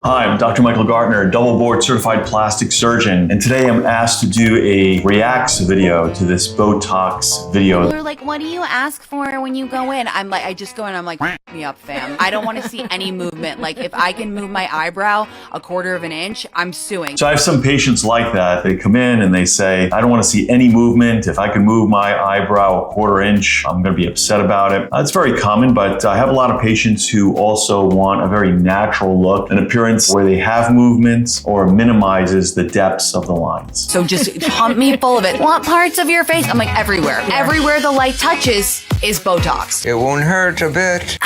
Hi, I'm Dr. Michael Gartner, double board certified plastic surgeon, and today I'm asked to do a reacts video to this Botox video. They're like, what do you ask for when you go in? I just go in, I'm like, me up, fam. I don't want to see any movement. Like, if I can move my eyebrow a quarter of an inch, I'm suing. So I have some patients like that. They come in and they say, I don't want to see any movement. If I can move my eyebrow a quarter inch, I'm going to be upset about it. It's very common, but I have a lot of patients who also want a very natural look, an appearance where they have movement or minimizes the depths of the lines. So just pump me full of it. What parts of your face? I'm like, everywhere. Everywhere the light touches is Botox. It won't hurt a bit.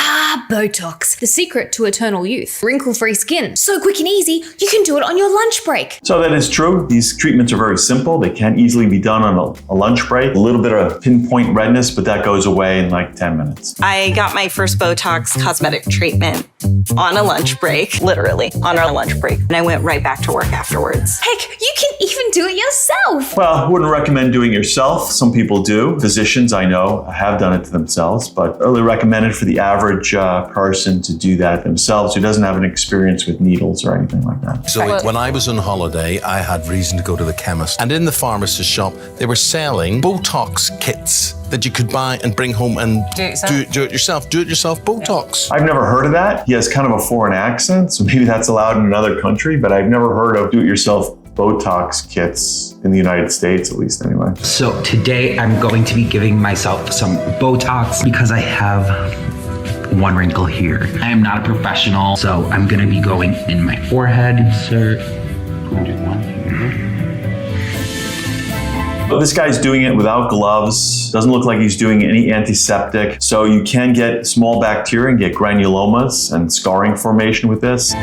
Botox, the secret to eternal youth. Wrinkle-free skin. So quick and easy, you can do it on your lunch break. So that is true. These treatments are very simple. They can easily be done on a lunch break. A little bit of pinpoint redness, but that goes away in like 10 minutes. I got my first Botox cosmetic treatment on a lunch break, literally on our lunch break. And I went right back to work afterwards. Heck, you can even do it yourself. Well, I wouldn't recommend doing it yourself. Some people do. Physicians, I know, have done it to themselves, but really recommended for the average person to do that themselves who doesn't have an experience with needles or anything like that. So when I was on holiday, I had reason to go to the chemist. And in the pharmacist shop, they were selling Botox kits that you could buy and bring home and do it yourself Botox. I've never heard of that. He has kind of a foreign accent, so maybe that's allowed in another country, but I've never heard of do-it-yourself Botox kits in the United States, at least anyway. So today I'm going to be giving myself some Botox because I have one wrinkle here. I am not a professional, so I'm gonna be going in my forehead. Insert 201 here. This guy's doing it without gloves. Doesn't look like he's doing any antiseptic. So you can get small bacteria and get granulomas and scarring formation with this.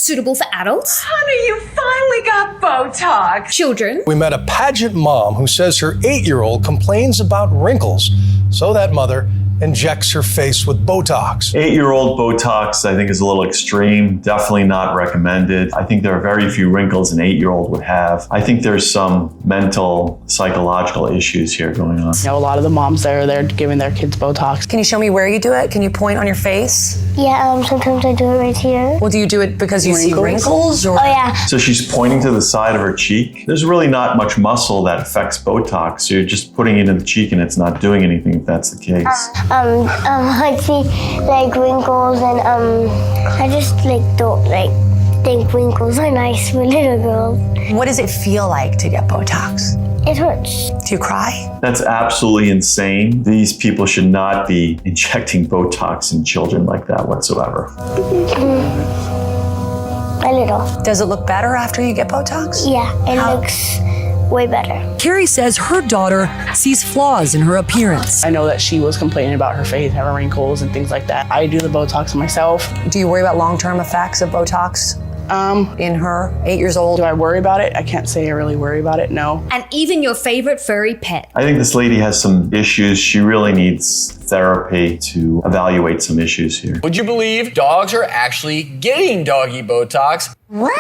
Suitable for adults, Honey, you finally got Botox. children, We met a pageant mom who says her 8-year-old complains about wrinkles, so that mother injects her face with Botox. 8-year-old Botox, I think, is a little extreme. Definitely not recommended. I think there are very few wrinkles an 8-year-old would have. I think there's some mental, psychological issues here going on. You know, a lot of the moms there, they're giving their kids Botox. Can you show me where you do it? Can you point on your face? Yeah, sometimes I do it right here. Well, do you do it because you see wrinkles? Or? Oh yeah. So she's pointing to the side of her cheek. There's really not much muscle that affects Botox. So you're just putting it in the cheek and it's not doing anything if that's the case. I see like wrinkles and I just don't think wrinkles are nice for little girls. What does it feel like to get Botox? It hurts. Do you cry? That's absolutely insane. These people should not be injecting Botox in children like that whatsoever. A little. Does it look better after you get Botox? Yeah, it looks way better. Carrie says her daughter sees flaws in her appearance. I know that she was complaining about her face having wrinkles and things like that. I do the Botox myself. Do you worry about long-term effects of Botox in her, 8 years old? Do I worry about it? I can't say I really worry about it, no. and even your favorite furry pet. I think this lady has some issues. She really needs therapy to evaluate some issues here. Would you believe dogs are actually getting doggy Botox? What?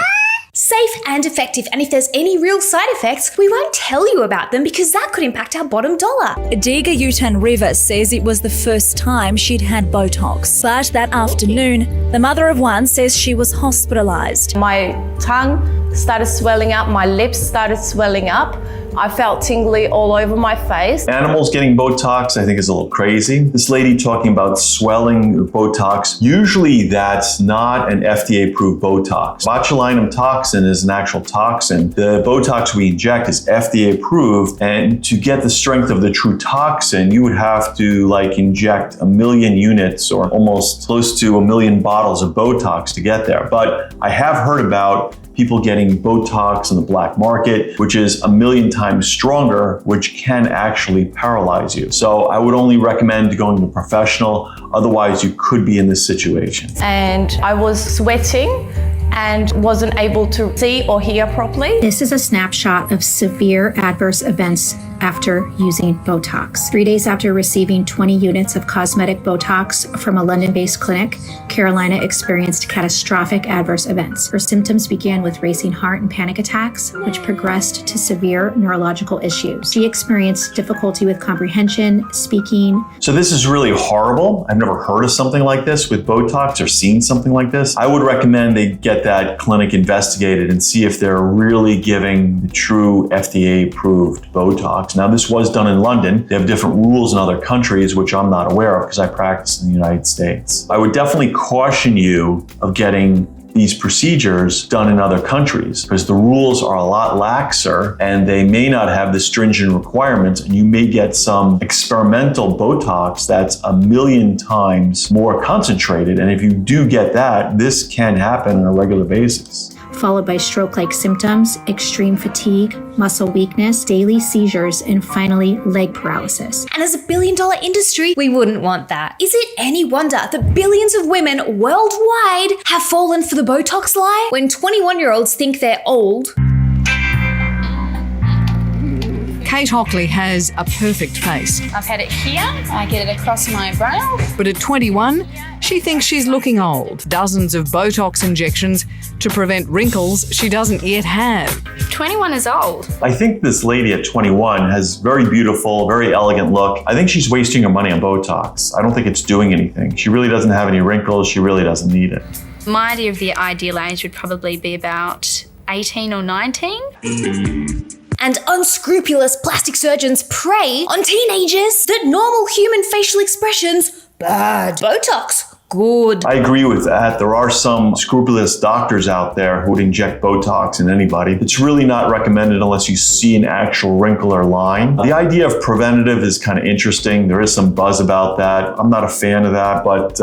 Safe and effective, and if there's any real side effects, we won't tell you about them because that could impact our bottom dollar. Diga Yutan River says it was the first time she'd had Botox, but that afternoon, the mother of one says she was hospitalized. My tongue started swelling up, my lips started swelling up. I felt tingly all over my face. Animals getting Botox, I think, is a little crazy. This lady talking about swelling Botox, usually that's not an FDA-approved Botox. Botulinum toxin is an actual toxin. The Botox we inject is FDA-approved, and to get the strength of the true toxin, you would have to inject 1 million units or almost close to 1 million bottles of Botox to get there. But I have heard about people getting Botox in the black market, which is 1 million times stronger, which can actually paralyze you. So I would only recommend going to a professional, otherwise you could be in this situation. And I was sweating and wasn't able to see or hear properly. This is a snapshot of severe adverse events after using Botox. 3 days after receiving 20 units of cosmetic Botox from a London-based clinic, Carolina experienced catastrophic adverse events. Her symptoms began with racing heart and panic attacks, which progressed to severe neurological issues. She experienced difficulty with comprehension, speaking. So this is really horrible. I've never heard of something like this with Botox or seen something like this. I would recommend they get that clinic investigated and see if they're really giving the true FDA-approved Botox. Now, this was done in London. They have different rules in other countries, which I'm not aware of because I practice in the United States. I would definitely caution you of getting these procedures done in other countries because the rules are a lot laxer and they may not have the stringent requirements, and you may get some experimental Botox that's 1,000,000 times more concentrated. And if you do get that, this can happen on a regular basis. Followed by stroke-like symptoms, extreme fatigue, muscle weakness, daily seizures, and finally leg paralysis. And as a billion-dollar industry, we wouldn't want that. Is it any wonder that billions of women worldwide have fallen for the Botox lie? When 21-year-olds think they're old. Kate Hockley has a perfect face. I've had it here, I get it across my brow. But at 21, she thinks she's looking old. Dozens of Botox injections to prevent wrinkles she doesn't yet have. 21 is old. I think this lady at 21 has very beautiful, very elegant look. I think she's wasting her money on Botox. I don't think it's doing anything. She really doesn't have any wrinkles. She really doesn't need it. My idea of the ideal age would probably be about 18 or 19. And unscrupulous plastic surgeons prey on teenagers that normal human facial expressions, bad. Botox, good. I agree with that. There are some scrupulous doctors out there who would inject Botox in anybody. It's really not recommended unless you see an actual wrinkle or line. The idea of preventative is kind of interesting. There is some buzz about that. I'm not a fan of that, but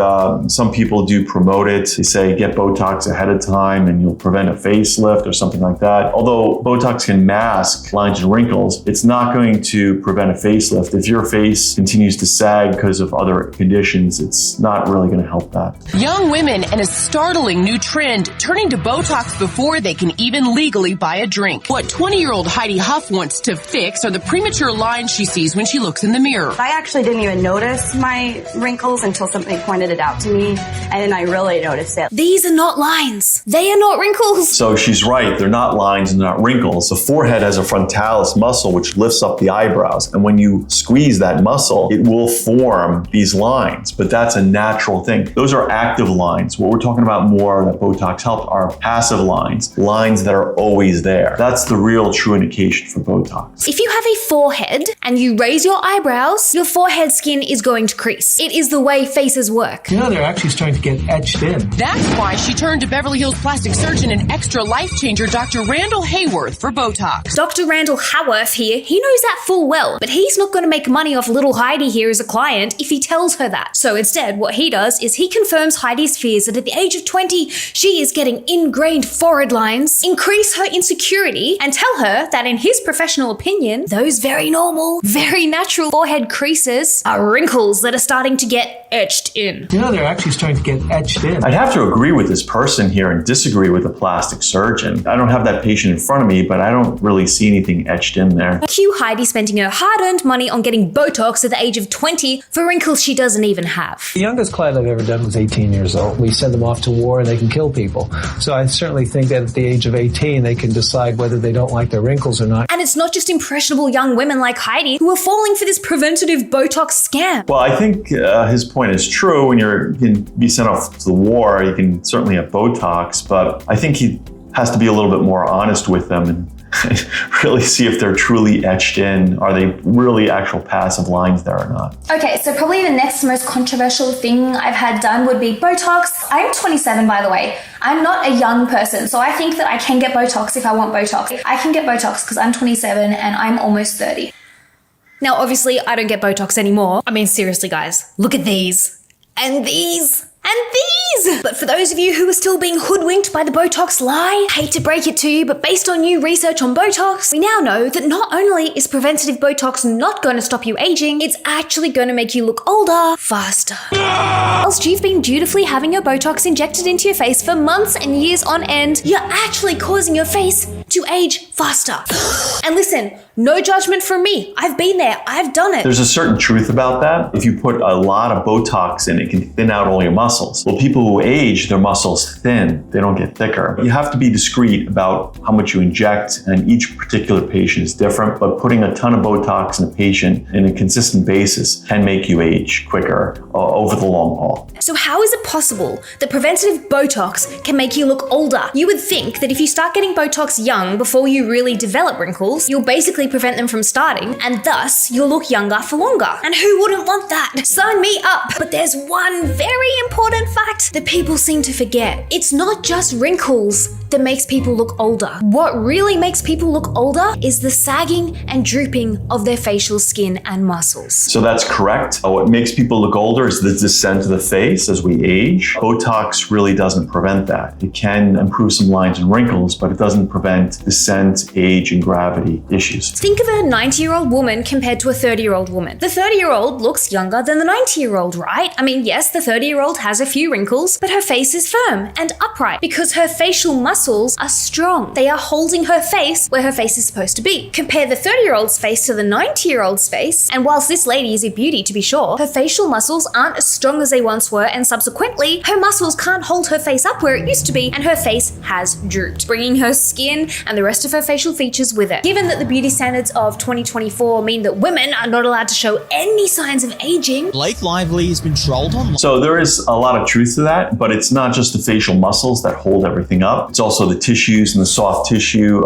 some people do promote it. They say get Botox ahead of time and you'll prevent a facelift or something like that. Although Botox can mask lines and wrinkles, it's not going to prevent a facelift. If your face continues to sag because of other conditions, it's not really going to help that. Young women and a startling new trend turning to Botox before they can even legally buy a drink. What 20-year-old Heidi Huff wants to fix are the premature lines she sees when she looks in the mirror. I actually didn't even notice my wrinkles until somebody pointed it out to me, and then I really noticed it. These are not lines. They are not wrinkles. So she's right. They're not lines and not wrinkles. The forehead has a frontalis muscle which lifts up the eyebrows. And when you squeeze that muscle, it will form these lines. But that's a natural thing. Those are active lines. What we're talking about more that Botox helps are passive lines, lines that are always there. That's the real true indication for Botox. If you have a forehead and you raise your eyebrows, your forehead skin is going to crease. It is the way faces work. You know, they're actually starting to get etched in. That's why she turned to Beverly Hills plastic surgeon and extra life changer Dr. Randall Hayworth for Botox. Dr. Randall Hayworth here, he knows that full well, but he's not going to make money off little Heidi here as a client if he tells her that. So instead, what he does is he confirms Heidi's fears that at the age of 20, she is getting ingrained forehead lines, increase her insecurity, and tell her that in his professional opinion, those very normal, very natural forehead creases are wrinkles that are starting to get etched in. You know, they're actually starting to get etched in. I'd have to agree with this person here and disagree with the plastic surgeon. I don't have that patient in front of me, but I don't really see anything etched in there. Cue Heidi spending her hard-earned money on getting Botox at the age of 20 for wrinkles she doesn't even have. The youngest client I've ever done was 18 years old. We send them off to war and they can kill people. So I certainly think that at the age of 18, they can decide whether they don't like their wrinkles or not. And it's not just impressionable young women like Heidi who are falling for this preventative Botox scam. Well, I think his point is true. When you can be sent off to the war, you can certainly have Botox, but I think he has to be a little bit more honest with them and really see if they're truly etched in. Are they really actual passive lines there or not? Okay, so probably the next most controversial thing I've had done would be Botox. I'm 27, by the way. I'm not a young person, so I think that I can get Botox if I want Botox. I can get Botox because I'm 27 and I'm almost 30. Now, obviously, I don't get Botox anymore. I mean, seriously, guys, look at these. And these. And these! is. But for those of you who are still being hoodwinked by the Botox lie, hate to break it to you, but based on new research on Botox, we now know that not only is preventative Botox not going to stop you aging, it's actually going to make you look older faster. Whilst you've been dutifully having your Botox injected into your face for months and years on end, you're actually causing your face to age faster. And listen, no judgment from me. I've been there. I've done it. There's a certain truth about that. If you put a lot of Botox in, it can thin out all your muscles. Well, people who age, their muscles thin. They don't get thicker. You have to be discreet about how much you inject, and each particular patient is different, but putting a ton of Botox in a patient in a consistent basis can make you age quicker over the long haul. So how is it possible that preventative Botox can make you look older? You would think that if you start getting Botox young before you really develop wrinkles, you'll basically prevent them from starting, and thus you'll look younger for longer. And who wouldn't want that? Sign me up! But there's one very important fact that people seem to forget. It's not just wrinkles that makes people look older. What really makes people look older is the sagging and drooping of their facial skin and muscles. So that's correct. What makes people look older is the descent of the face as we age. Botox really doesn't prevent that. It can improve some lines and wrinkles, but it doesn't prevent descent, age, and gravity issues. Think of a 90-year-old woman compared to a 30-year-old woman. The 30-year-old looks younger than the 90-year-old, right? I mean, yes, the 30-year-old has a few wrinkles, but her face is firm and upright because her facial muscles are strong. They are holding her face where her face is supposed to be. Compare the 30-year-old's face to the 90-year-old's face, and whilst this lady is a beauty to be sure, her facial muscles aren't as strong as they once were, and subsequently, her muscles can't hold her face up where it used to be, and her face has drooped, bringing her skin and the rest of her facial features with it. Given that the beauty standards of 2024 mean that women are not allowed to show any signs of aging, Blake Lively has been trolled online. So there is a lot of truth to that, but it's not just the facial muscles that hold everything up. It's also the tissues and the soft tissue,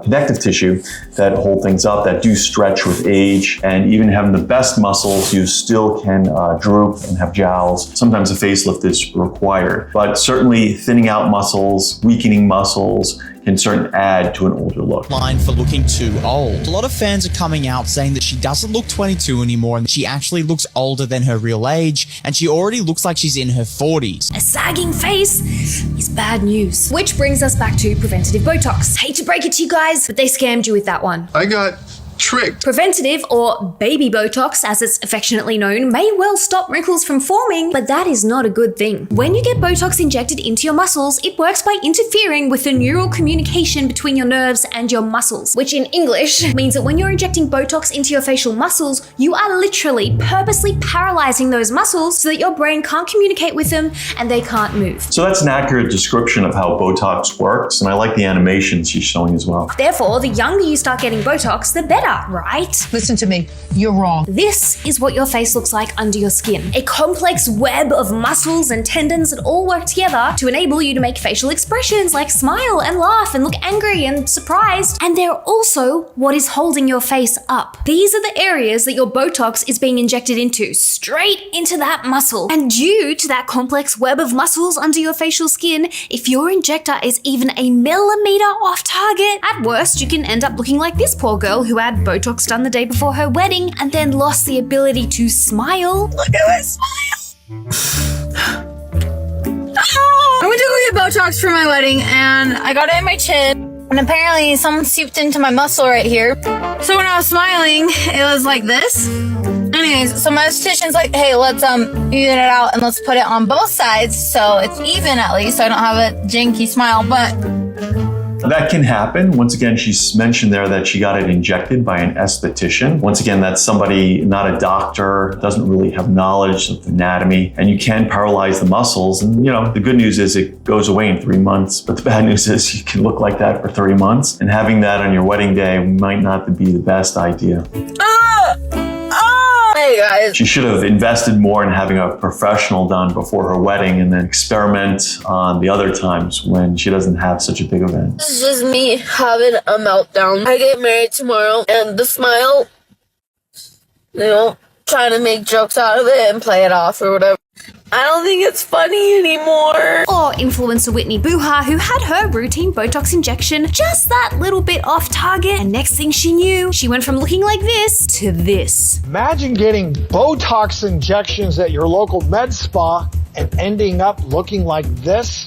connective tissue that hold things up, that do stretch with age. And even having the best muscles, you still can droop and have jowls. Sometimes a facelift is required, but certainly thinning out muscles, weakening muscles, can certainly add to an older look. Line for looking too old. A lot of fans are coming out saying that she doesn't look 22 anymore and she actually looks older than her real age, and she already looks like she's in her 40s. a sagging face is bad news. Which brings us back to preventative Botox. Hate to break it to you guys, but they scammed you with that one. I got tricked. Preventative, or baby Botox as it's affectionately known, may well stop wrinkles from forming, but that is not a good thing. When you get Botox injected into your muscles, it works by interfering with the neural communication between your nerves and your muscles, which in English means that when you're injecting Botox into your facial muscles, you are literally purposely paralyzing those muscles so that your brain can't communicate with them and they can't move. So that's an accurate description of how Botox works, and I like the animations she's showing as well. Therefore, the younger you start getting Botox, the better, right? Listen to me, you're wrong. This is what your face looks like under your skin. A complex web of muscles and tendons that all work together to enable you to make facial expressions like smile and laugh and look angry and surprised. And they're also what is holding your face up. These are the areas that your Botox is being injected into, straight into that muscle. And due to that complex web of muscles under your facial skin, if your injector is even a millimeter off target, at worst, you can end up looking like this poor girl who had Botox done the day before her wedding and then lost the ability to smile. Look at her smile. I went to go get Botox for my wedding and I got it in my chin. And apparently someone seeped into my muscle right here. So when I was smiling, it was like this. Anyways, so my esthetician's like, hey, let's even it out and let's put it on both sides so it's even at least, so I don't have a janky smile, but that can happen. Once again, she's mentioned there that she got it injected by an esthetician. Once again, that's somebody, not a doctor, doesn't really have knowledge of anatomy, and you can paralyze the muscles. And you know, the good news is it goes away in 3 months, but the bad news is you can look like that for 3 months, and having that on your wedding day might not be the best idea. Hey guys. She should have invested more in having a professional done before her wedding and then experiment on the other times when she doesn't have such a big event. This is just me having a meltdown. I get married tomorrow and the smile, you know, trying to make jokes out of it and play it off or whatever. I don't think it's funny anymore. Or influencer Whitney Booha, who had her routine Botox injection just that little bit off target, and next thing she knew, she went from looking like this to this. Imagine getting Botox injections at your local med spa and ending up looking like this?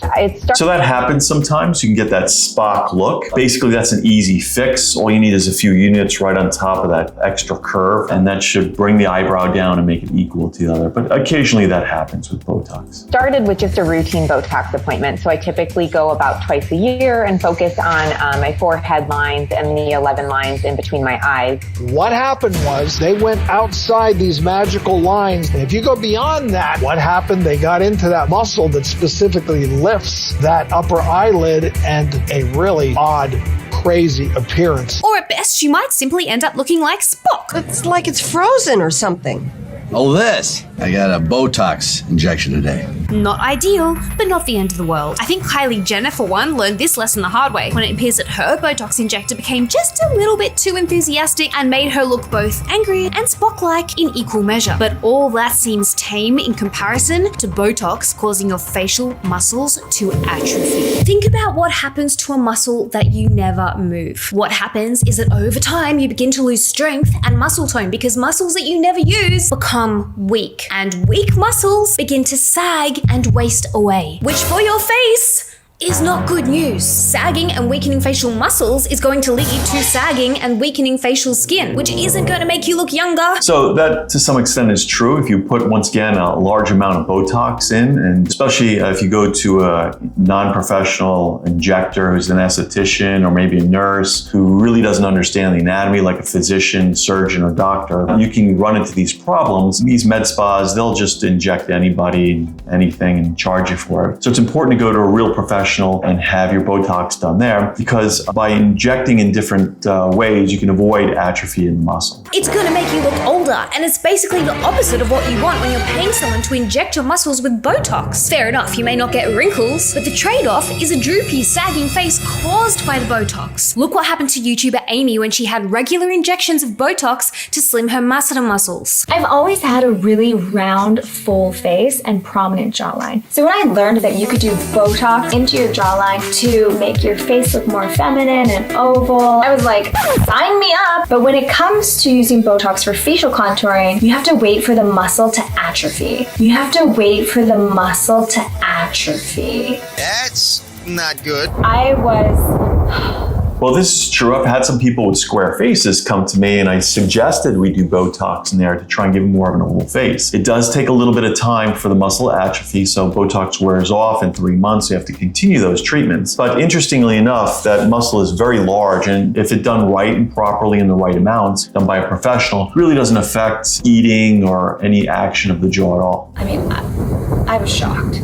So that happens sometimes. You can get that Spock look. Basically, that's an easy fix. All you need is a few units right on top of that extra curve, and that should bring the eyebrow down and make it equal to the other. But occasionally that happens with Botox. Started with just a routine Botox appointment. So I typically go about twice a year and focus on my forehead lines and the 11 lines in between my eyes. What happened was they went outside these magical lines. And if you go beyond that, what happened? They got into that muscle that specifically lifts that upper eyelid and a really odd, crazy appearance. Or at best, you might simply end up looking like Spock. It's like it's frozen or something. Oh, this. I got a Botox injection today. Not ideal, but not the end of the world. I think Kylie Jenner, for one, learned this lesson the hard way when it appears that her Botox injector became just a little bit too enthusiastic and made her look both angry and Spock-like in equal measure. But all that seems tame in comparison to Botox causing your facial muscles to atrophy. Think about what happens to a muscle that you never move. What happens is that over time you begin to lose strength and muscle tone because muscles that you never use become weak. And weak muscles begin to sag and waste away, which for your face is not good news. Sagging and weakening facial muscles is going to lead to sagging and weakening facial skin, which isn't going to make you look younger. So that to some extent is true. If you put, once again, a large amount of Botox in, and especially if you go to a non-professional injector who's an esthetician or maybe a nurse who really doesn't understand the anatomy, like a physician, surgeon, or doctor, you can run into these problems. These med spas, they'll just inject anybody, anything, and charge you for it. So it's important to go to a real professional and have your Botox done there, because by injecting in different ways, you can avoid atrophy in the muscle. It's going to make you look older, and it's basically the opposite of what you want when you're paying someone to inject your muscles with Botox. Fair enough, you may not get wrinkles, but the trade-off is a droopy, sagging face caused by the Botox. Look what happened to YouTuber Amy when she had regular injections of Botox to slim her masseter muscles. I've always had a really round, full face and prominent jawline. So when I learned that you could do Botox into your jawline to make your face look more feminine and oval, I was like, sign me up. But when it comes to using Botox for facial contouring, you have to wait for the muscle to atrophy. You have to wait for the muscle to atrophy. That's not good. I was... Well, this is true. I've had some people with square faces come to me and I suggested we do Botox in there to try and give them more of an oval face. It does take a little bit of time for the muscle atrophy, so Botox wears off in 3 months. You have to continue those treatments. But interestingly enough, that muscle is very large, and if it done right and properly in the right amounts, done by a professional, it really doesn't affect eating or any action of the jaw at all. I mean, I was shocked.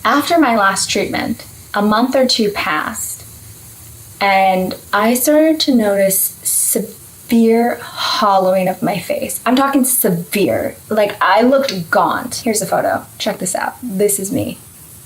After my last treatment, a month or two passed, and I started to notice severe hollowing of my face. I'm talking severe. Like, I looked gaunt. Here's a photo. Check this out. This is me.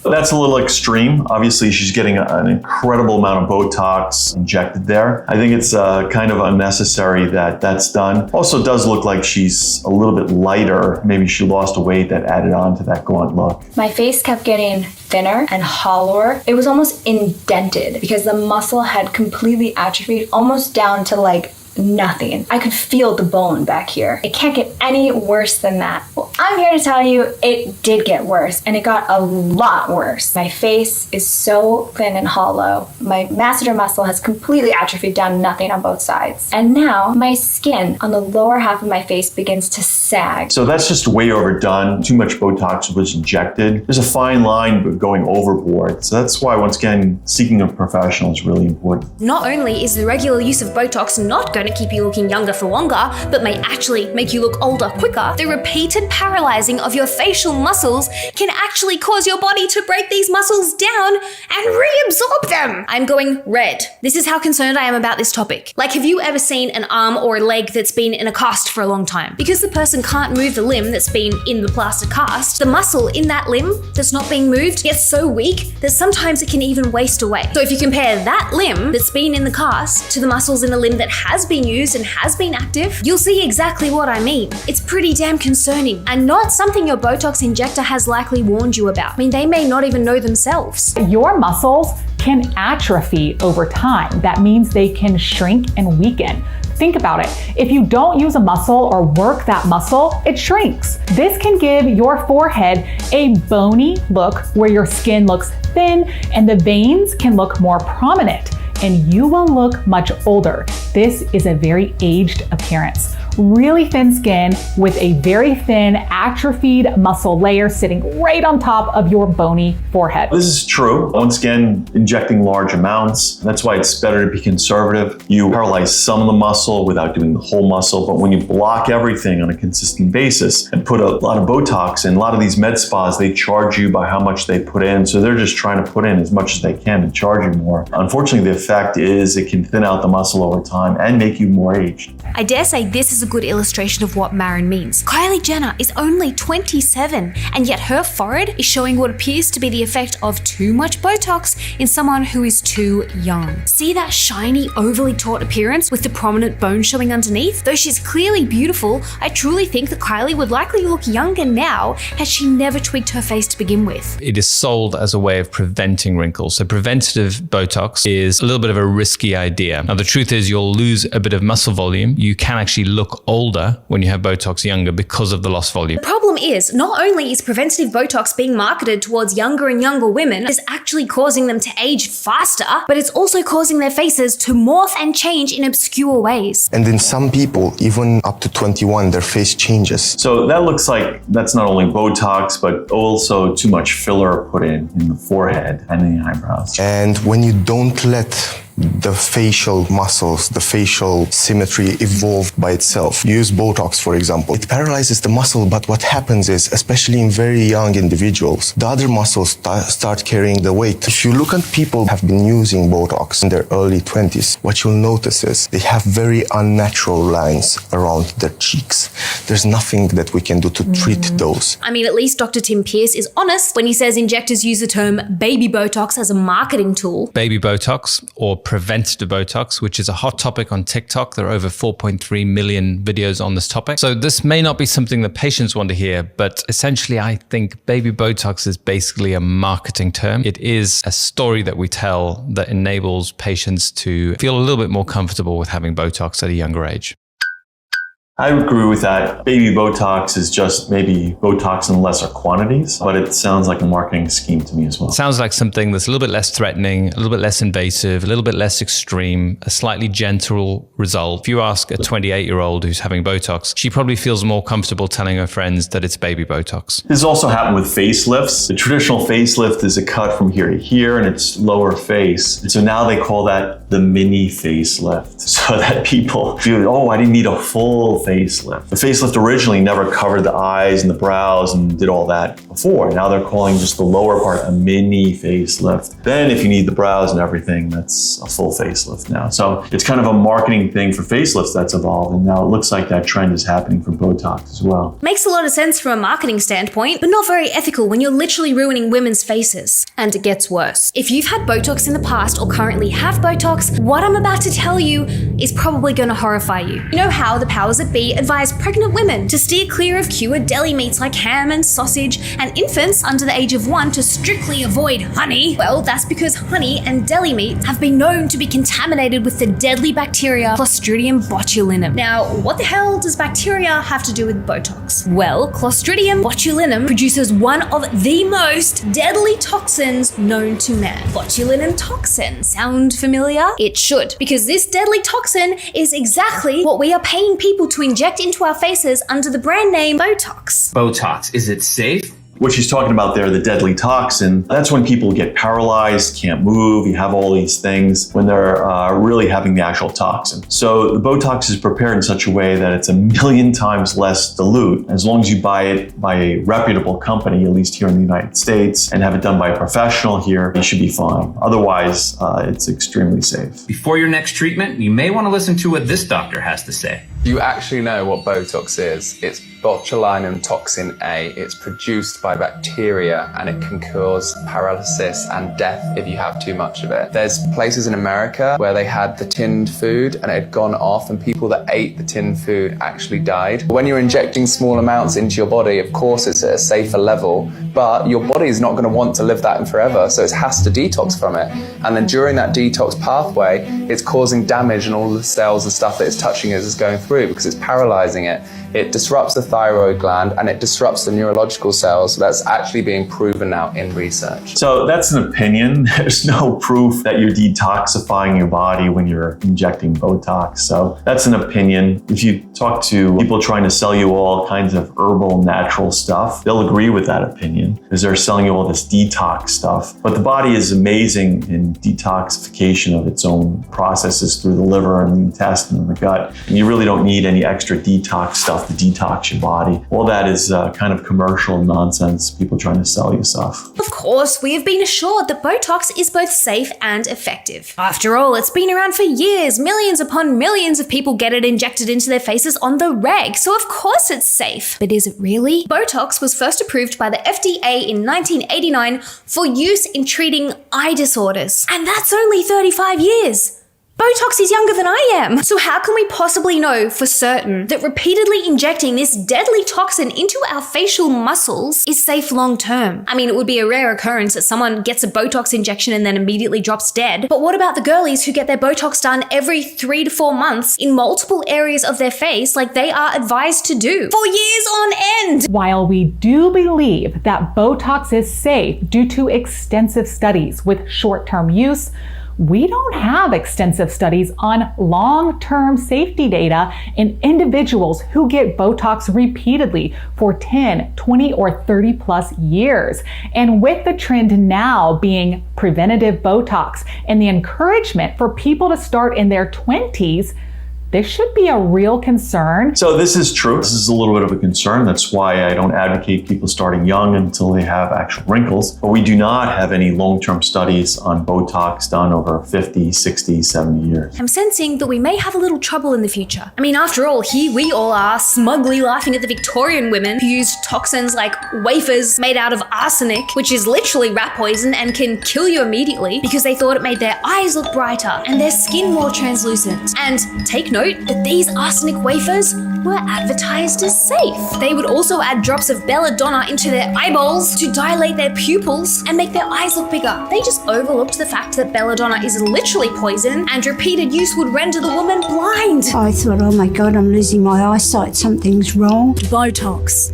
That's a little extreme. Obviously, she's getting an incredible amount of Botox injected there. I think it's kind of unnecessary that that's done. Also, it does look like she's a little bit lighter. Maybe she lost a weight that added on to that gaunt look. My face kept getting thinner and hollower. It was almost indented because the muscle had completely atrophied, almost down to like nothing. I could feel the bone back here. It can't get any worse than that. Well, I'm here to tell you it did get worse, and it got a lot worse. My face is so thin and hollow. My masseter muscle has completely atrophied down to nothing on both sides. And now my skin on the lower half of my face begins to sag. So that's just way overdone. Too much Botox was injected. There's a fine line going overboard. So that's why, once again, seeking a professional is really important. Not only is the regular use of Botox not going to keep you looking younger for longer, but may actually make you look older quicker, the repeated paralyzing of your facial muscles can actually cause your body to break these muscles down and reabsorb them. I'm going red. This is how concerned I am about this topic. Like, have you ever seen an arm or a leg that's been in a cast for a long time? Because the person can't move the limb that's been in the plaster cast, the muscle in that limb that's not being moved gets so weak that sometimes it can even waste away. So if you compare that limb that's been in the cast to the muscles in the limb that has been used and has been active, you'll see exactly what I mean. It's pretty damn concerning, and not something your Botox injector has likely warned you about. I mean, they may not even know themselves. Your muscles can atrophy over time. That means they can shrink and weaken. Think about it. If you don't use a muscle or work that muscle, it shrinks. This can give your forehead a bony look where your skin looks thin and the veins can look more prominent, and you will look much older. This is a very aged appearance. Really thin skin with a very thin atrophied muscle layer sitting right on top of your bony forehead. This is true. Once again, injecting large amounts. That's why it's better to be conservative. You paralyze some of the muscle without doing the whole muscle, but when you block everything on a consistent basis and put a lot of Botox in, a lot of these med spas, they charge you by how much they put in. So they're just trying to put in as much as they can and charge you more. Unfortunately, the effect is it can thin out the muscle over time and make you more aged. I dare say this is a good illustration of what Marin means. Kylie Jenner is only 27, and yet her forehead is showing what appears to be the effect of too much Botox in someone who is too young. See that shiny, overly taut appearance with the prominent bone showing underneath? Though she's clearly beautiful, I truly think that Kylie would likely look younger now had she never tweaked her face to begin with. It is sold as a way of preventing wrinkles. So preventative Botox is a little bit of a risky idea. Now the truth is you'll lose a bit of muscle volume. You can actually look older when you have Botox younger because of the lost volume. The problem is, not only is preventative Botox being marketed towards younger and younger women, it's actually causing them to age faster, but it's also causing their faces to morph and change in obscure ways. And in some people, even up to 21, their face changes. So that looks like that's not only Botox, but also too much filler put in the forehead and the eyebrows. And when you don't let the facial muscles, the facial symmetry evolve by itself. Use Botox, for example. It paralyzes the muscle, but what happens is, especially in very young individuals, the other muscles start carrying the weight. If you look at people who have been using Botox in their early 20s, what you'll notice is they have very unnatural lines around their cheeks. There's nothing that we can do to treat those. I mean, at least Dr. Tim Pierce is honest when he says injectors use the term baby Botox as a marketing tool. Baby Botox, or preventative Botox, which is a hot topic on TikTok. There are over 4.3 million videos on this topic. So this may not be something that patients want to hear, but essentially I think baby Botox is basically a marketing term. It is a story that we tell that enables patients to feel a little bit more comfortable with having Botox at a younger age. I agree with that. Baby Botox is just maybe Botox in lesser quantities, but it sounds like a marketing scheme to me as well. It sounds like something that's a little bit less threatening, a little bit less invasive, a little bit less extreme, a slightly gentle result. If you ask a 28-year-old who's having Botox, she probably feels more comfortable telling her friends that it's baby Botox. This also happened with facelifts. The traditional facelift is a cut from here to here and it's lower face. And so now they call that the mini facelift so that people feel, oh, I didn't need a full facelift. The facelift originally never covered the eyes and the brows and did all that before. Now they're calling just the lower part a mini facelift. Then if you need the brows and everything, that's a full facelift now. So it's kind of a marketing thing for facelifts that's evolved, and now it looks like that trend is happening for Botox as well. Makes a lot of sense from a marketing standpoint, but not very ethical when you're literally ruining women's faces. And it gets worse. If you've had Botox in the past or currently have Botox, what I'm about to tell you is probably going to horrify you. You know how the powers that be advise pregnant women to steer clear of cured deli meats like ham and sausage, and infants under the age of 1 to strictly avoid honey? Well, that's because honey and deli meat have been known to be contaminated with the deadly bacteria Clostridium botulinum. Now, what the hell does bacteria have to do with Botox? Well, Clostridium botulinum produces one of the most deadly toxins known to man. Botulinum toxin. Sound familiar? It should, because this deadly toxin is exactly what we are paying people to inject into our faces under the brand name Botox. Botox, is it safe? What she's talking about there, the deadly toxin, that's when people get paralyzed, can't move, you have all these things when they're really having the actual toxin. So the Botox is prepared in such a way that it's 1,000,000 times less dilute. As long as you buy it by a reputable company, at least here in the United States, and have it done by a professional here, you should be fine. Otherwise, it's extremely safe. Before your next treatment, you may want to listen to what this doctor has to say. You actually know what Botox is. It's botulinum toxin A. It's produced by bacteria and it can cause paralysis and death if you have too much of it. There's places in America where they had the tinned food and it had gone off, and people that ate the tinned food actually died. When you're injecting small amounts into your body, of course it's at a safer level but your body's not going to want to live that in forever, so it has to detox from it. And then during that detox pathway, it's causing damage in all the cells and stuff that it's touching as it's going through, because it's paralyzing it. It disrupts the thyroid gland and it disrupts the neurological cells. So that's actually being proven now in research. So that's an opinion. There's no proof that you're detoxifying your body when you're injecting Botox. So that's an opinion. If you talk to people trying to sell you all kinds of herbal, natural stuff, they'll agree with that opinion because they're selling you all this detox stuff. But the body is amazing in detoxification of its own processes through the liver and the intestine and the gut. And you really don't need any extra detox stuff to detox your body. All that is kind of commercial nonsense, people trying to sell you stuff. Of course, we have been assured that Botox is both safe and effective. After all, it's been around for years. Millions upon millions of people get it injected into their faces on the reg, so of course it's safe. But is it really? Botox was first approved by the FDA in 1989 for use in treating eye disorders. And that's only 35 years. Botox is younger than I am. So how can we possibly know for certain that repeatedly injecting this deadly toxin into our facial muscles is safe long term? I mean, it would be a rare occurrence that someone gets a Botox injection and then immediately drops dead. But what about the girlies who get their Botox done every 3 to 4 months in multiple areas of their face like they are advised to do for years on end? While we do believe that Botox is safe due to extensive studies with short-term use, we don't have extensive studies on long-term safety data in individuals who get Botox repeatedly for 10, 20, or 30 plus years. And with the trend now being preventative Botox and the encouragement for people to start in their 20s, this should be a real concern. So this is true. This is a little bit of a concern. That's why I don't advocate people starting young until they have actual wrinkles. But we do not have any long-term studies on Botox done over 50, 60, 70 years. I'm sensing that we may have a little trouble in the future. I mean, after all, here we all are smugly laughing at the Victorian women who used toxins like wafers made out of arsenic, which is literally rat poison and can kill you immediately because they thought it made their eyes look brighter and their skin more translucent. And take note that these arsenic wafers were advertised as safe. They would also add drops of belladonna into their eyeballs to dilate their pupils and make their eyes look bigger. They just overlooked the fact that belladonna is literally poison and repeated use would render the woman blind. I thought, oh my God, I'm losing my eyesight. Something's wrong. Botox.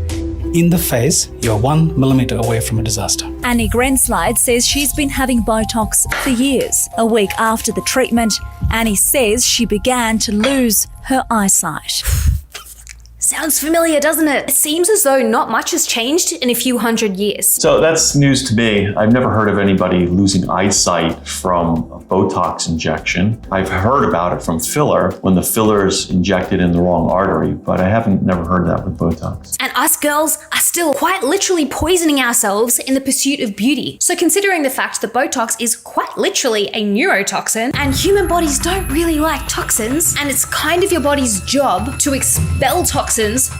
In the face, you're 1 millimeter away from a disaster. Annie Grenslide says she's been having Botox for years. A week after the treatment, Annie says she began to lose her eyesight. Sounds familiar, doesn't it? It seems as though not much has changed in a few hundred years. So that's news to me. I've never heard of anybody losing eyesight from a Botox injection. I've heard about it from filler when the filler is injected in the wrong artery, but I haven't never heard that with Botox. And us girls are still quite literally poisoning ourselves in the pursuit of beauty. So considering the fact that Botox is quite literally a neurotoxin and human bodies don't really like toxins, and it's kind of your body's job to expel toxins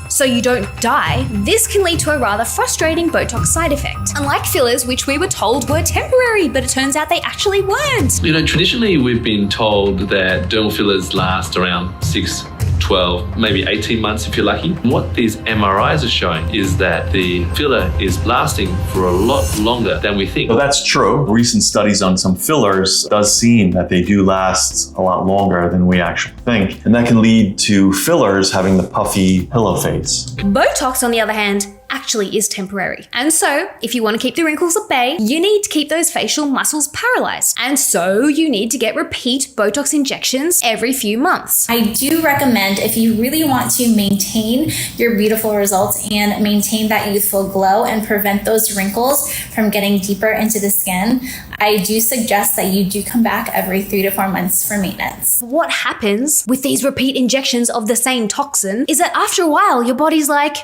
so you don't die, this can lead to a rather frustrating Botox side effect. Unlike fillers, which we were told were temporary, but it turns out they actually weren't. You know, traditionally we've been told that dermal fillers last around 6, 12, maybe 18 months if you're lucky. What these MRIs are showing is that the filler is lasting for a lot longer than we think. Well, that's true. Recent studies on some fillers does seem that they do last a lot longer than we actually think. And that can lead to fillers having the puffy pillow face. Botox, on the other hand, actually is temporary. And so, if you want to keep the wrinkles at bay, you need to keep those facial muscles paralyzed. And so, you need to get repeat Botox injections every few months. I do recommend, if you really want to maintain your beautiful results and maintain that youthful glow and prevent those wrinkles from getting deeper into the skin, I do suggest that you do come back every 3 to 4 months for maintenance. What happens with these repeat injections of the same toxin is that after a while, your body's like,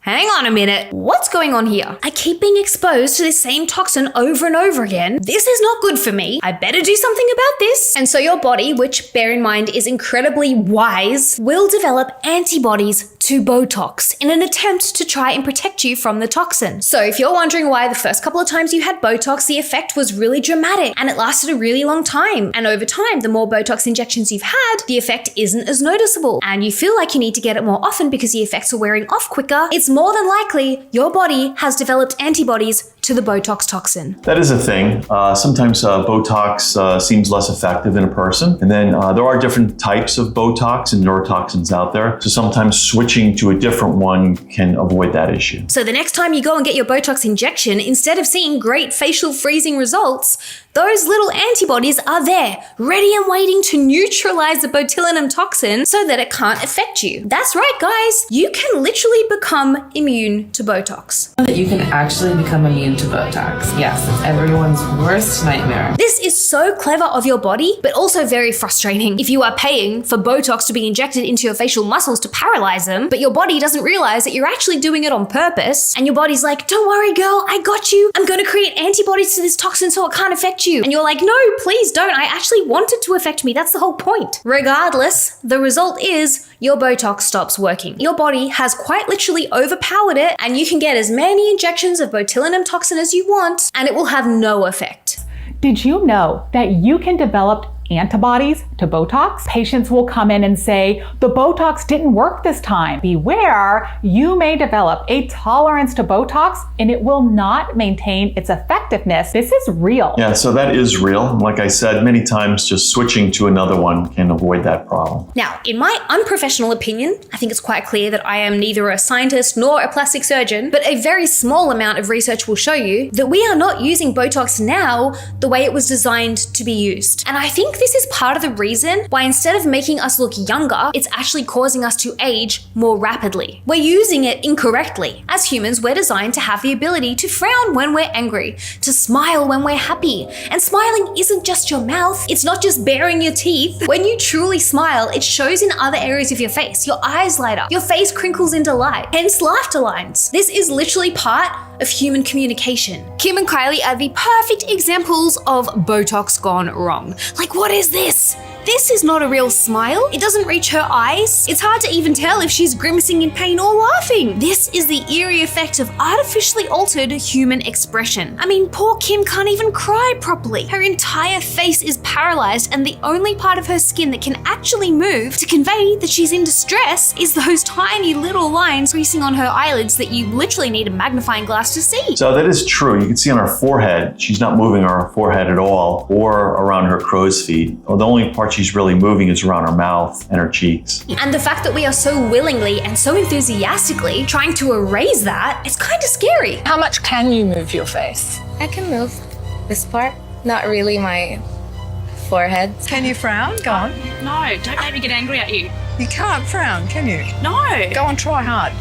hang on a minute, what's going on here? I keep being exposed to this same toxin over and over again. This is not good for me. I better do something about this. And so your body, which bear in mind is incredibly wise, will develop antibodies to Botox in an attempt to try and protect you from the toxin. So if you're wondering why the first couple of times you had Botox, the effect was really dramatic and it lasted a really long time. And over time, the more Botox injections you've had, the effect isn't as noticeable. And you feel like you need to get it more often because the effects are wearing off quicker. It's more than likely your body has developed antibodies to the Botox toxin. That is a thing. Sometimes Botox seems less effective in a person. And then there are different types of Botox and neurotoxins out there. So sometimes switching to a different one can avoid that issue. So the next time you go and get your Botox injection, instead of seeing great facial freezing results, those little antibodies are there, ready and waiting to neutralize the botulinum toxin so that it can't affect you. That's right, guys. You can literally become immune to Botox. That you can actually become immune to Botox. Yes, it's everyone's worst nightmare. This is so clever of your body, but also very frustrating. If you are paying for Botox to be injected into your facial muscles to paralyze them, but your body doesn't realize that you're actually doing it on purpose, and your body's like, don't worry, girl, I got you. I'm going to create antibodies to this toxin so it can't affect you. And you're like, no, please don't. I actually want it to affect me. That's the whole point. Regardless, the result is your Botox stops working. Your body has quite literally overpowered it, and you can get as many injections of botulinum toxin as you want, and it will have no effect. Did you know that you can develop antibodies to Botox? Patients will come in and say, the Botox didn't work this time. Beware, you may develop a tolerance to Botox and it will not maintain its effectiveness. This is real. Yeah, so that is real. Like I said, many times just switching to another one can avoid that problem. Now, in my unprofessional opinion, I think it's quite clear that I am neither a scientist nor a plastic surgeon, but a very small amount of research will show you that we are not using Botox now the way it was designed to be used. And I think this is part of the reason why instead of making us look younger, it's actually causing us to age more rapidly. We're using it incorrectly. As humans, we're designed to have the ability to frown when we're angry, to smile when we're happy. And smiling isn't just your mouth. It's not just baring your teeth. When you truly smile, it shows in other areas of your face. Your eyes light up, your face crinkles into light, hence laughter lines. This is literally part of human communication. Kim and Kylie are the perfect examples of Botox gone wrong. Like, what is this? This is not a real smile. It doesn't reach her eyes. It's hard to even tell if she's grimacing in pain or laughing. This is the eerie effect of artificially altered human expression. I mean, poor Kim can't even cry properly. Her entire face is paralyzed, and the only part of her skin that can actually move to convey that she's in distress is those tiny little lines creasing on her eyelids that you literally need a magnifying glass to see. So that is true. You can see on her forehead, she's not moving her forehead at all, or around her crow's feet. Well, the only part she's really moving is around her mouth and her cheeks. And the fact that we are so willingly and so enthusiastically trying to erase that, it's kind of scary. How much can you move your face? I can move this part, not really my forehead. Can you frown? Go on. No, don't make me get angry at you. You can't frown, can you? No. Go on, try hard.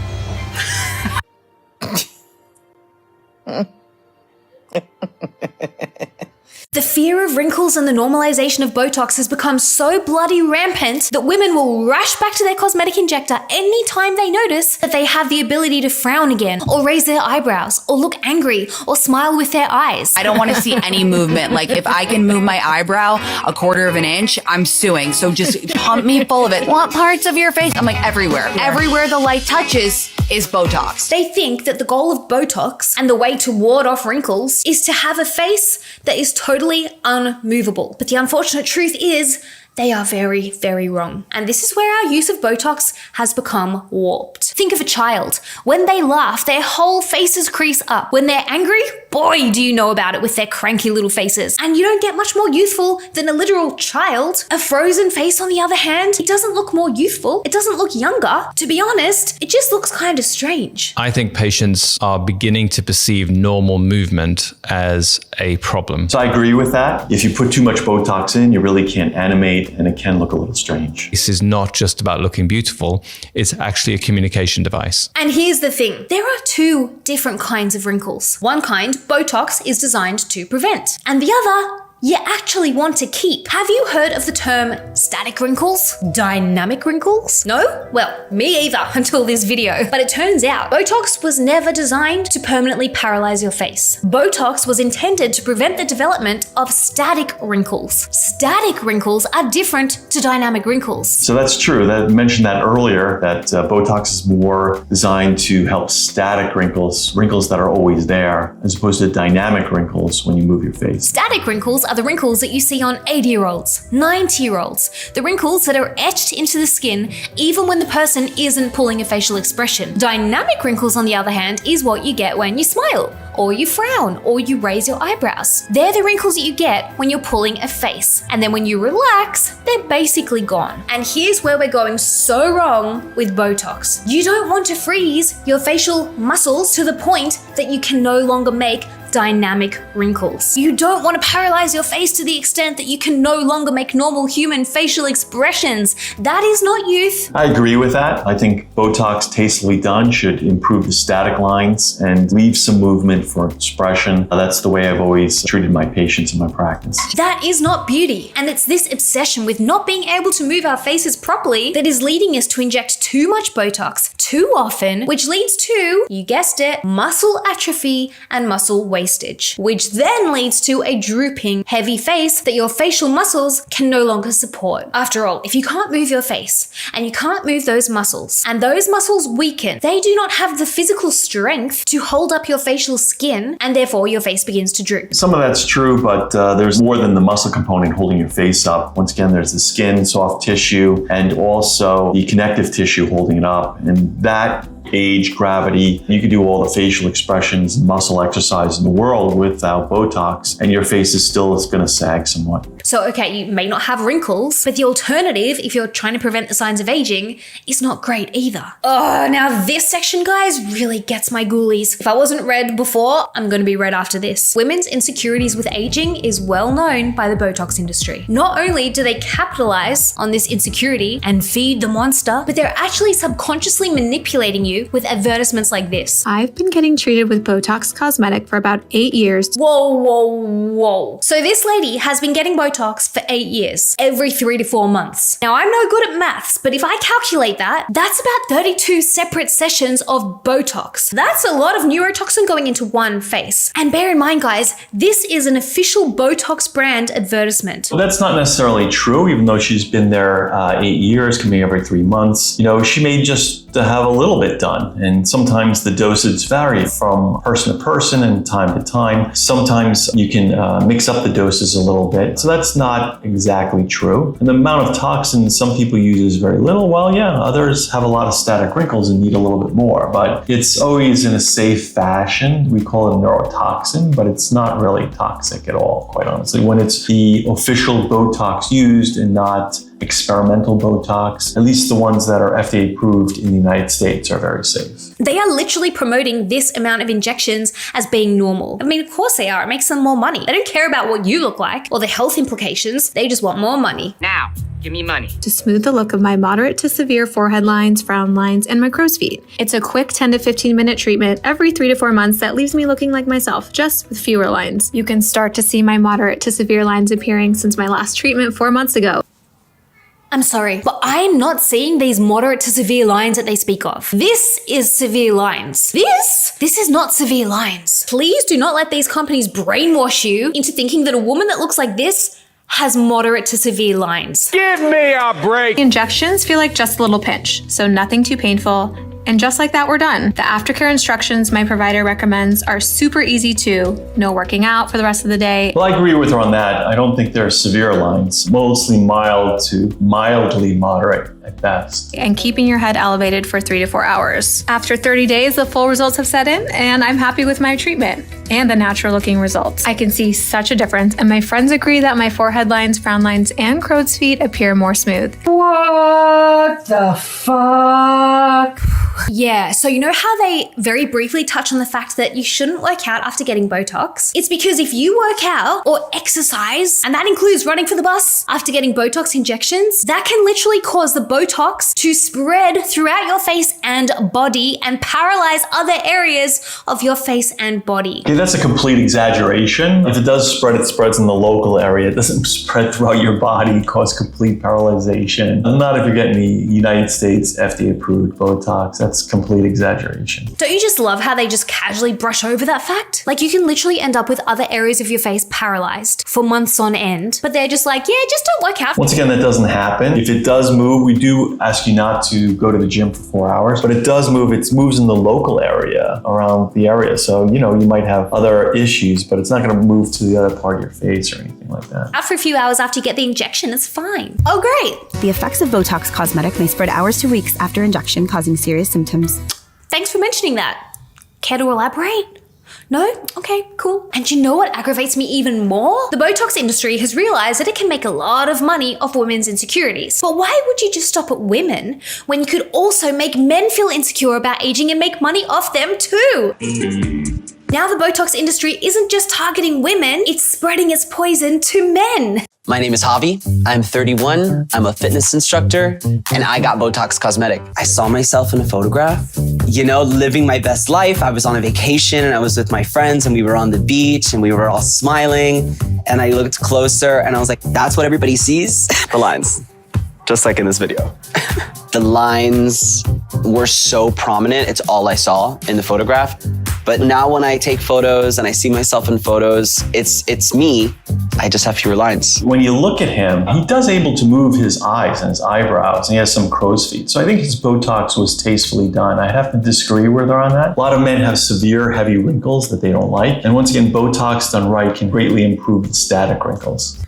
The fear of wrinkles and the normalization of Botox has become so bloody rampant that women will rush back to their cosmetic injector anytime they notice that they have the ability to frown again, or raise their eyebrows, or look angry, or smile with their eyes. I don't want to see any movement. Like, if I can move my eyebrow a quarter of an inch, I'm suing. So just pump me full of it. What parts of your face? I'm like, everywhere. Everywhere the light touches is Botox. They think that the goal of Botox and the way to ward off wrinkles is to have a face that is totally unmovable. But the unfortunate truth is they are very, very wrong. And this is where our use of Botox has become warped. Think of a child. When they laugh, their whole faces crease up. When they're angry, boy, do you know about it with their cranky little faces. And you don't get much more youthful than a literal child. A frozen face, on the other hand, it doesn't look more youthful. It doesn't look younger. To be honest, it just looks kind of strange. I think patients are beginning to perceive normal movement as a problem. So I agree with that. If you put too much Botox in, you really can't animate, and it can look a little strange. This is not just about looking beautiful, it's actually a communication device. And here's the thing, there are two different kinds of wrinkles. One kind, Botox, is designed to prevent, and the other, you actually want to keep. Have you heard of the term static wrinkles? Dynamic wrinkles? No? Well, me either until this video. But it turns out Botox was never designed to permanently paralyze your face. Botox was intended to prevent the development of static wrinkles. Static wrinkles are different to dynamic wrinkles. So that's true. I mentioned that earlier, that Botox is more designed to help static wrinkles, wrinkles that are always there, as opposed to dynamic wrinkles when you move your face. Static wrinkles are are the wrinkles that you see on 80-year-olds, 90-year-olds, the wrinkles that are etched into the skin even when the person isn't pulling a facial expression. Dynamic wrinkles, on the other hand, is what you get when you smile, or you frown, or you raise your eyebrows. They're the wrinkles that you get when you're pulling a face. And then when you relax, they're basically gone. And here's where we're going so wrong with Botox. You don't want to freeze your facial muscles to the point that you can no longer make dynamic wrinkles. You don't want to paralyze your face to the extent that you can no longer make normal human facial expressions. That is not youth. I agree with that. I think Botox tastefully done should improve the static lines and leave some movement for expression. That's the way I've always treated my patients in my practice. That is not beauty. And it's this obsession with not being able to move our faces properly that is leading us to inject too much Botox too often, which leads to, you guessed it, muscle atrophy and muscle wastage, which then leads to a drooping, heavy face that your facial muscles can no longer support. After all, if you can't move your face and you can't move those muscles, and those muscles weaken, they do not have the physical strength to hold up your facial skin, and therefore your face begins to droop. Some of that's true, but there's more than the muscle component holding your face up. Once again, there's the skin, soft tissue, and also the connective tissue holding it up. And that age, gravity, you can do all the facial expressions and muscle exercise in the world without Botox, and your face is still going to sag somewhat. So, okay, you may not have wrinkles, but the alternative, if you're trying to prevent the signs of aging, is not great either. Oh, now this section, guys, really gets my ghoulies. If I wasn't red before, I'm going to be red after this. Women's insecurities with aging is well known by the Botox industry. Not only do they capitalize on this insecurity and feed the monster, but they're actually subconsciously manipulating you with advertisements like this. I've been getting treated with Botox Cosmetic for about 8 years. Whoa. So this lady has been getting Botox for 8 years, every 3 to 4 months. Now, I'm no good at maths, but if I calculate that, that's about 32 separate sessions of Botox. That's a lot of neurotoxin going into one face. And bear in mind, guys, this is an official Botox brand advertisement. Well, that's not necessarily true, even though she's been there 8 years, coming every 3 months. You know, she may just have a little bit done. And sometimes the dosage vary from person to person and time to time. Sometimes you can mix up the doses a little bit. So that's not exactly true. And the amount of toxin some people use is very little. Well, yeah, others have a lot of static wrinkles and need a little bit more. But it's always in a safe fashion. We call it a neurotoxin, but it's not really toxic at all, quite honestly. When it's the official Botox used and not experimental Botox, at least the ones that are FDA approved in the United States, are very safe. They are literally promoting this amount of injections as being normal. I mean, of course they are. It makes them more money. They don't care about what you look like or the health implications. They just want more money. Now, give me money. To smooth the look of my moderate to severe forehead lines, frown lines, and my crow's feet. It's a quick 10 to 15 minute treatment every 3 to 4 months that leaves me looking like myself, just with fewer lines. You can start to see my moderate to severe lines appearing since my last treatment 4 months ago. I'm sorry, but I'm not seeing these moderate to severe lines that they speak of. This is severe lines. This is not severe lines. Please do not let these companies brainwash you into thinking that a woman that looks like this has moderate to severe lines. Give me a break. Injections feel like just a little pinch, so nothing too painful. And just like that, we're done. The aftercare instructions my provider recommends are super easy too. No working out for the rest of the day. Well, I agree with her on that. I don't think there are severe lines, mostly mild to mildly moderate at best. And keeping your head elevated for 3 to 4 hours. After 30 days, the full results have set in, and I'm happy with my treatment and the natural looking results. I can see such a difference, and my friends agree that my forehead lines, frown lines, and crow's feet appear more smooth. What the fuck? Yeah, so you know how they very briefly touch on the fact that you shouldn't work out after getting Botox? It's because if you work out or exercise, and that includes running for the bus after getting Botox injections, that can literally cause the Botox to spread throughout your face and body and paralyze other areas of your face and body. Okay, that's a complete exaggeration. If it does spread, it spreads in the local area. It doesn't spread throughout your body, cause complete paralyzation. Not if you're getting the United States FDA approved Botox. That's complete exaggeration. Don't you just love how they just casually brush over that fact? Like, you can literally end up with other areas of your face paralyzed for months on end, but they're just like, yeah, just don't work out. Once again, that doesn't happen. If it does move, we do ask you not to go to the gym for 4 hours, but it does move. It moves in the local area, around the area. So, you might have other issues, but it's not going to move to the other part of your face or anything like that. After a few hours after you get the injection, it's fine. Oh, great. The effects of Botox Cosmetic may spread hours to weeks after injection, causing serious symptoms. Thanks for mentioning that. Care to elaborate? No? Okay, cool. And you know what aggravates me even more? The Botox industry has realized that it can make a lot of money off women's insecurities. But why would you just stop at women when you could also make men feel insecure about aging and make money off them too? Now the Botox industry isn't just targeting women, it's spreading its poison to men. My name is Javi. I'm 31. I'm a fitness instructor, and I got Botox Cosmetic. I saw myself in a photograph, living my best life. I was on a vacation and I was with my friends and we were on the beach and we were all smiling. And I looked closer and I was like, that's what everybody sees? The lines, just like in this video. The lines were so prominent. It's all I saw in the photograph. But now when I take photos and I see myself in photos, it's me. I just have fewer lines. When you look at him, he does able to move his eyes and his eyebrows, and he has some crow's feet. So I think his Botox was tastefully done. I have to disagree with her on that. A lot of men have severe, heavy wrinkles that they don't like. And once again, Botox done right can greatly improve the static wrinkles.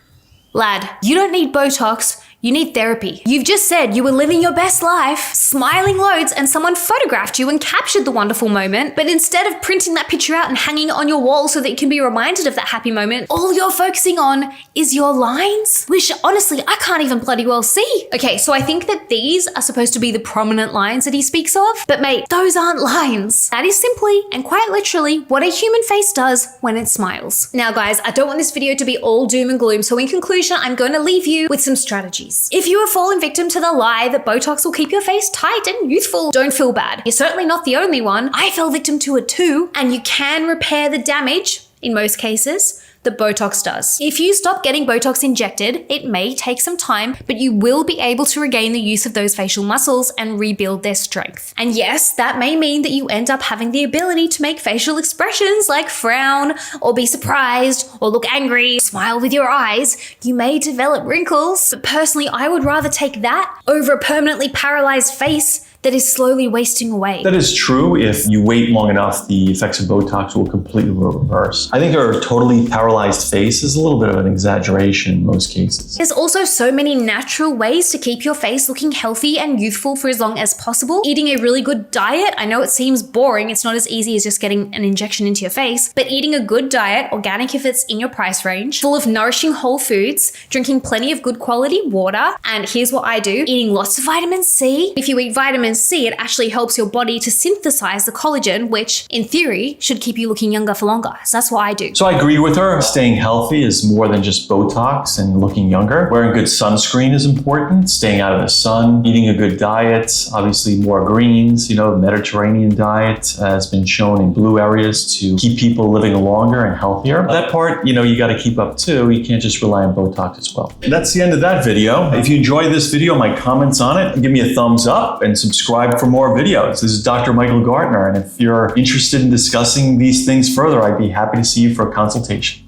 Lad, you don't need Botox. You need therapy. You've just said you were living your best life, smiling loads, and someone photographed you and captured the wonderful moment, but instead of printing that picture out and hanging it on your wall so that you can be reminded of that happy moment, all you're focusing on is your lines, which honestly, I can't even bloody well see. Okay, so I think that these are supposed to be the prominent lines that he speaks of, but mate, those aren't lines. That is simply and quite literally what a human face does when it smiles. Now guys, I don't want this video to be all doom and gloom, so in conclusion, I'm going to leave you with some strategies. If you have fallen victim to the lie that Botox will keep your face tight and youthful, don't feel bad. You're certainly not the only one. I fell victim to it too, and you can repair the damage, in most cases, that Botox does. If you stop getting Botox injected, it may take some time, but you will be able to regain the use of those facial muscles and rebuild their strength. And yes, that may mean that you end up having the ability to make facial expressions like frown, or be surprised, or look angry, smile with your eyes. You may develop wrinkles, but personally, I would rather take that over a permanently paralyzed face that is slowly wasting away. That is true. If you wait long enough, the effects of Botox will completely reverse. I think a totally paralyzed face is a little bit of an exaggeration in most cases. There's also so many natural ways to keep your face looking healthy and youthful for as long as possible. Eating a really good diet. I know it seems boring. It's not as easy as just getting an injection into your face, but eating a good diet, organic if it's in your price range, full of nourishing whole foods, drinking plenty of good quality water, and here's what I do, eating lots of vitamin C. If you eat vitamin C, it actually helps your body to synthesize the collagen, which in theory should keep you looking younger for longer. So that's what I do. So I agree with her. Staying healthy is more than just Botox and looking younger. Wearing good sunscreen is important. Staying out of the sun, eating a good diet, obviously more greens, the Mediterranean diet has been shown in blue areas to keep people living longer and healthier. That part, you got to keep up too. You can't just rely on Botox as well. And that's the end of that video. If you enjoyed this video, my comments on it, give me a thumbs up and subscribe for more videos. This is Dr. Michael Gartner, and if you're interested in discussing these things further, I'd be happy to see you for a consultation.